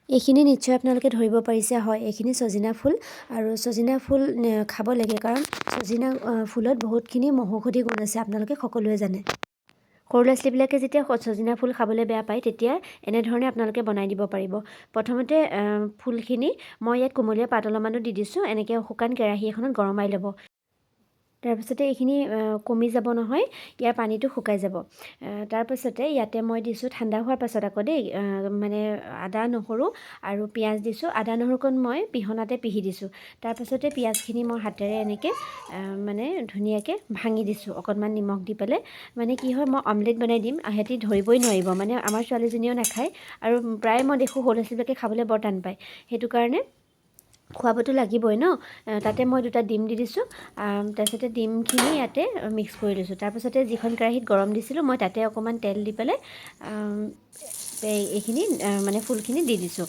এইখিনি নিশ্চয় আপোনালোকে ধৰিব পাৰিছে, হয় এইখিনি ছজিনা ফুল। আৰু ছজিনা ফুল খাব লাগে কাৰণ ছজিনা ফুলত বহুতখিনি মহৌষধি গুণ আছে, আপোনালোকে সকলোৱে জানে। সৰু ল'ৰা ছোৱালীবিলাকে যেতিয়া ছজিনা ফুল খাবলৈ বেয়া পায় তেতিয়া এনেধৰণে আপোনালোকে বনাই দিব পাৰিব। প্ৰথমতে ফুলখিনি মই ইয়াত কুমলীয়া পাত অলপমানো দি দিছোঁ, এনেকৈ শুকান কেৰাহী এখনত গৰমাই ল'ব। তাৰপিছতে এইখিনি কমি যাব নহয়, ইয়াৰ পানীটো শুকাই যাব। তাৰপাছতে ইয়াতে মই দিছোঁ ঠাণ্ডা হোৱাৰ পাছত আকৌ দেই, মানে আদা নহৰু আৰু পিঁয়াজ দিছোঁ। আদা নহৰুকণ মই পিহনাতে পিহি দিছোঁ। তাৰপাছতে পিঁয়াজখিনি মই হাতেৰে এনেকৈ মানে ধুনীয়াকৈ ভাঙি দিছোঁ অকণমান নিমখ দি পেলাই। মানে কি হয়, মই অমলেট বনাই দিম, সিহঁতি ধৰিবই নোৱাৰিব, মানে আমাৰ ছোৱালীজনীয়েও নাখায় আৰু প্ৰায় মই দেখোঁ সৰু ল'ৰা ছোৱালীবিলাকে খাবলৈ বৰ টান পায়। সেইটো কাৰণে খুৱাবতো লাগিবই ন, তাতে মই 2টা ডিম দি দিছোঁ। তাৰপিছতে ডিমখিনি ইয়াতে মিক্স কৰি লৈছোঁ। তাৰপিছতে যিখন কেৰাহীত গৰম দিছিলোঁ মই তাতে অকণমান তেল দি পেলাই এইখিনি মানে ফুলখিনি দি দিছোঁ।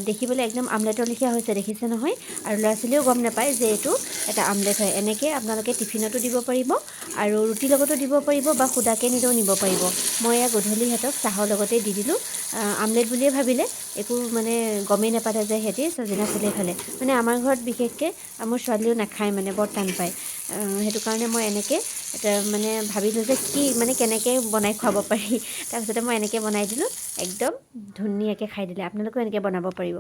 দেখিবলৈ একদম আমলেটৰ লেখীয়া হৈছে, দেখিছে নহয়। আৰু ল'ৰা ছোৱালীয়েও গম নাপায় যে এইটো এটা আমলেট হয়। এনেকৈ আপোনালোকে টিফিনতো দিব পাৰিব আৰু ৰুটিৰ লগতো দিব পাৰিব বা সুদাকৈ নিলেও নিব পাৰিব। মই এয়া গধূলি সিহঁতক চাহৰ লগতেই দি দিলোঁ। আমলেট বুলিয়ে ভাবিলে, একো মানে গমেই নাপালে যে সিহঁতি ছজিনা ফুলেই খালে। মানে আমাৰ ঘৰত বিশেষকৈ মোৰ ছোৱালীও নাখায়, মানে বৰ টান পায়। সেইটো কাৰণে মই এনেকৈ মানে ভাবিলোঁ যে কি মানে কেনেকৈ বনাই খুৱাব পাৰি। তাৰপিছতে মই এনেকৈ বনাই দিলোঁ, একদম ধুনীয়াকৈ খাই দিলে। আপোনালোকেও এনেকৈ বনাব পাৰিব।